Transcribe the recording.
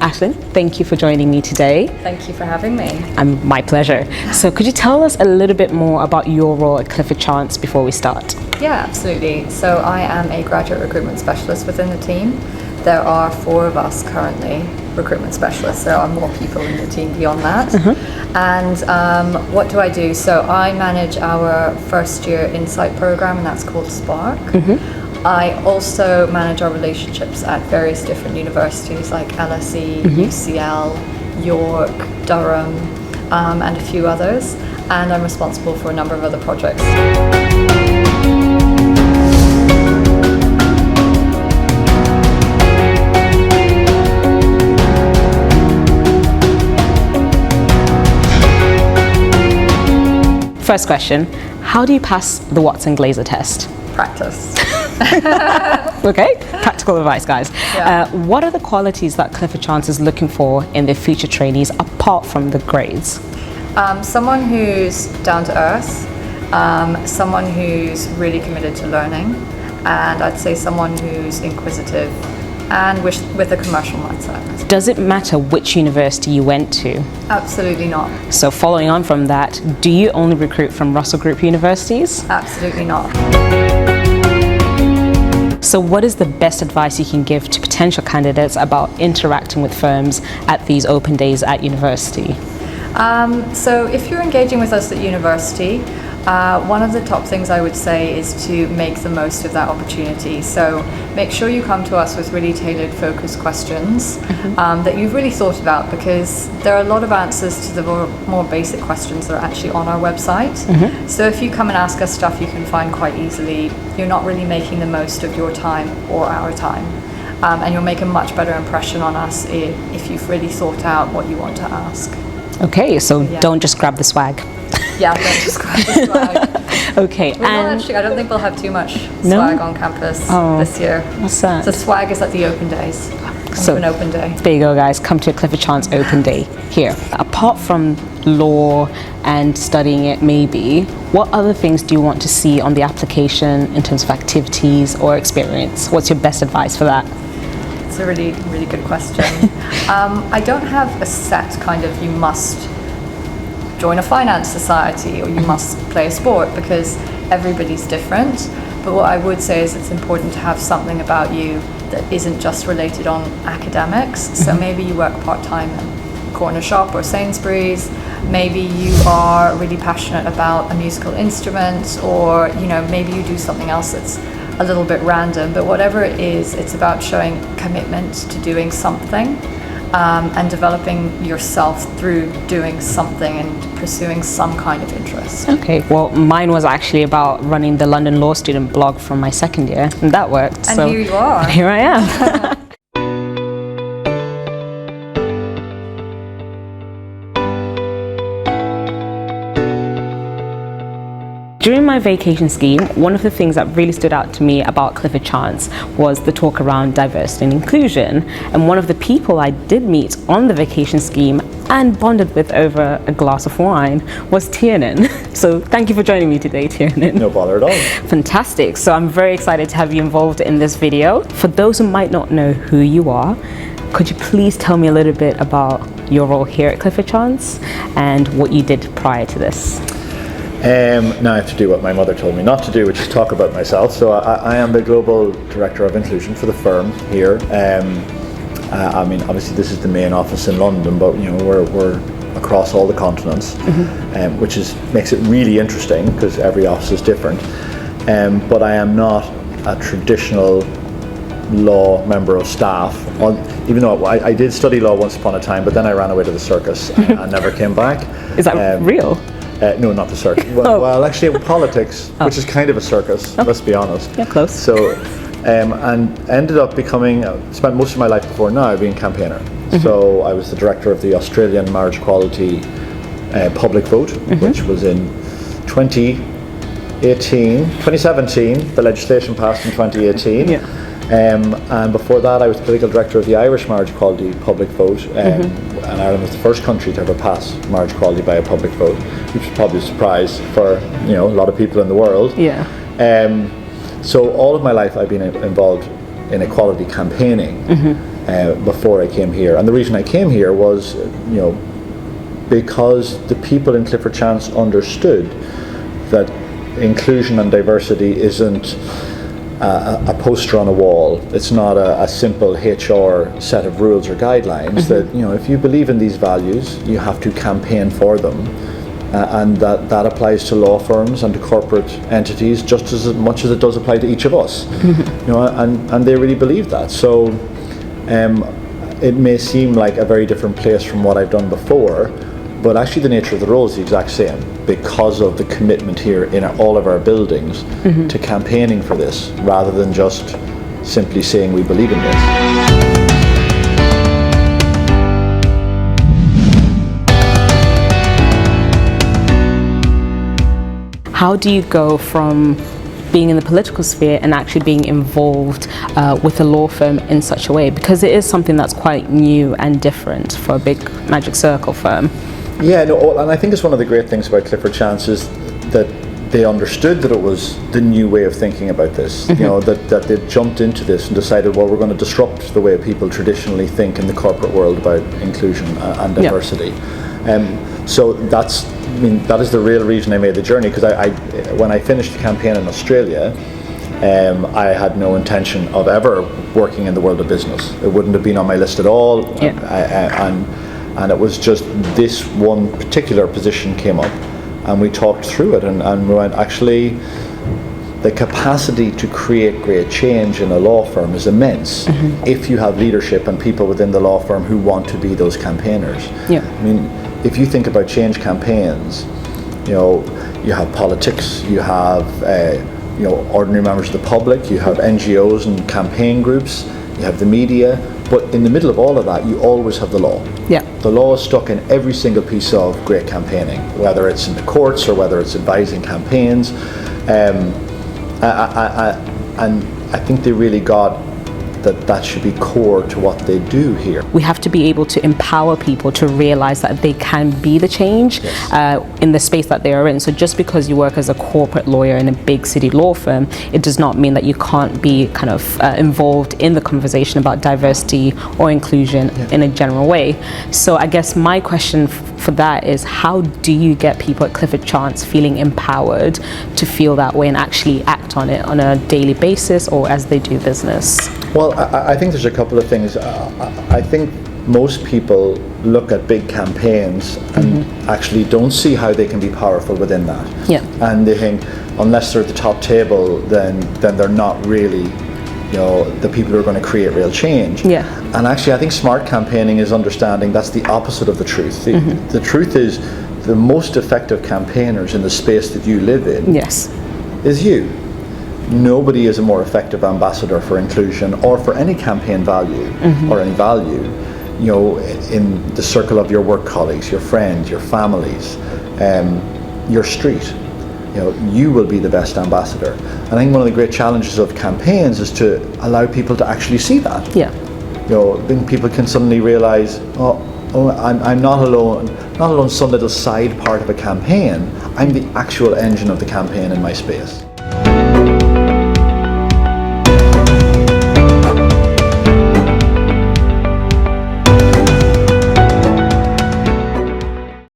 Aishling, thank you for joining me today. Thank you for having me. My pleasure. So could you tell us a little bit more about your role at Clifford Chance before we start? Yeah, absolutely. So I am a graduate recruitment specialist within the team. There are 4 of us currently, recruitment specialists. There are more people in the team beyond that. And what do I do? So I manage our first year Insight program, and that's called Spark. I also manage our relationships at various different universities like LSE, UCL, York, Durham, and a few others. And I'm responsible for a number of other projects. First question, how do you pass the Watson-Glaser test? Practice. Okay, practical advice, guys. Yeah. What are the qualities that Clifford Chance is looking for in their future trainees apart from the grades? Someone who's down to earth, someone who's really committed to learning, and I'd say someone who's inquisitive and with a commercial mindset. Does it matter which university you went to? Absolutely not. So following on from that, do you only recruit from Russell Group universities? Absolutely not. So what is the best advice you can give to potential candidates about interacting with firms at these open days at university? So if you're engaging with us at university, one of the top things I would say is to make the most of that opportunity. So make sure you come to us with really tailored, focused questions that you've really thought about, because there are a lot of answers to the more basic questions that are actually on our website. So if you come and ask us stuff you can find quite easily, you're not really making the most of your time or our time. And you'll make a much better impression on us if you've really thought out what you want to ask. Okay, so don't just grab the swag. Yeah, don't just grab the swag. Okay, and actually, I don't think we'll have too much swag on campus this year. What's that? The swag is at the open days. So an open day. There you go, guys. Come to a Clifford Chance open day here. Apart from law and studying it, maybe, what other things do you want to see on the application in terms of activities or experience? What's your best advice for that? It's a really, really good question. I don't have a set kind of you must join a finance society or you must play a sport, because everybody's different. But what I would say is it's important to have something about you that isn't just related on academics. So maybe you work part-time in a corner shop or Sainsbury's. Maybe you are really passionate about a musical instrument, or maybe you do something else that's a little bit random. But whatever it is, it's about showing commitment to doing something. And developing yourself through doing something and pursuing some kind of interest. Okay, well, mine was actually about running the London Law Student blog from my second year, and that worked. And so here you are. Here I am. During my vacation scheme, one of the things that really stood out to me about Clifford Chance was the talk around diversity and inclusion. And one of the people I did meet on the vacation scheme and bonded with over a glass of wine was Tiernan. So thank you for joining me today, Tiernan. No bother at all. Fantastic. So I'm very excited to have you involved in this video. For those who might not know who you are, could you please tell me a little bit about your role here at Clifford Chance and what you did prior to this? Now I have to do what my mother told me not to do, which is talk about myself. So I am the Global Director of Inclusion for the firm here. I mean, obviously this is the main office in London, but we're across all the continents, which makes it really interesting because every office is different. But I am not a traditional law member of staff, even though I did study law once upon a time, but then I ran away to the circus and never came back. Is that real? No, not the circus. Well, actually, politics, which is kind of a circus, let's be honest. Yeah, close. So, and ended up spent most of my life before now being campaigner. So I was the director of the Australian Marriage Equality public vote, which was in 2017. The legislation passed in 2018. Yeah. And before that, I was political director of the Irish Marriage Equality public vote, and Ireland was the first country to ever pass marriage equality by a public vote, which was probably a surprise for a lot of people in the world. Yeah. So all of my life, I've been involved in equality campaigning, before I came here. And the reason I came here was, because the people in Clifford Chance understood that inclusion and diversity isn't a poster on a wall. It's not a simple HR set of rules or guidelines. That if you believe in these values, you have to campaign for them, and that applies to law firms and to corporate entities just as much as it does apply to each of us. And they really believe that. So it may seem like a very different place from what I've done before, but actually the nature of the role is the exact same, because of the commitment here in all of our buildings to campaigning for this, rather than just simply saying we believe in this. How do you go from being in the political sphere and actually being involved with a law firm in such a way? Because it is something that's quite new and different for a big Magic Circle firm. Yeah, no, and I think it's one of the great things about Clifford Chance is that they understood that it was the new way of thinking about this. That they jumped into this and decided, well, we're going to disrupt the way people traditionally think in the corporate world about inclusion and diversity. So that is the real reason I made the journey, because when I finished the campaign in Australia, I had no intention of ever working in the world of business. It wouldn't have been on my list at all. And it was just this one particular position came up, and we talked through it, and we went, actually, the capacity to create great change in a law firm is immense if you have leadership and people within the law firm who want to be those campaigners. I mean, if you think about change campaigns, you have politics, you have ordinary members of the public, you have NGOs and campaign groups, you have the media, but in the middle of all of that, you always have the law. The law is stuck in every single piece of great campaigning, whether it's in the courts or whether it's advising campaigns. And I think they really got that should be core to what they do here. We have to be able to empower people to realize that they can be the change in the space that they are in. So just because you work as a corporate lawyer in a big city law firm, it does not mean that you can't be kind of involved in the conversation about diversity or inclusion in a general way. So I guess my question for that is, how do you get people at Clifford Chance feeling empowered to feel that way and actually act on it on a daily basis or as they do business? Well, I think there's a couple of things. I think most people look at big campaigns and actually don't see how they can be powerful within that. And they think, unless they're at the top table, then they're not really, the people who are going to create real change. And actually, I think smart campaigning is understanding that's the opposite of the truth. The truth is, the most effective campaigners in the space that you live in is you. Nobody is a more effective ambassador for inclusion or for any campaign value or any value, in the circle of your work colleagues, your friends, your families, your street. You will be the best ambassador. And I think one of the great challenges of campaigns is to allow people to actually see that. Then people can suddenly realize, I'm not alone some little side part of a campaign. I'm the actual engine of the campaign in my space.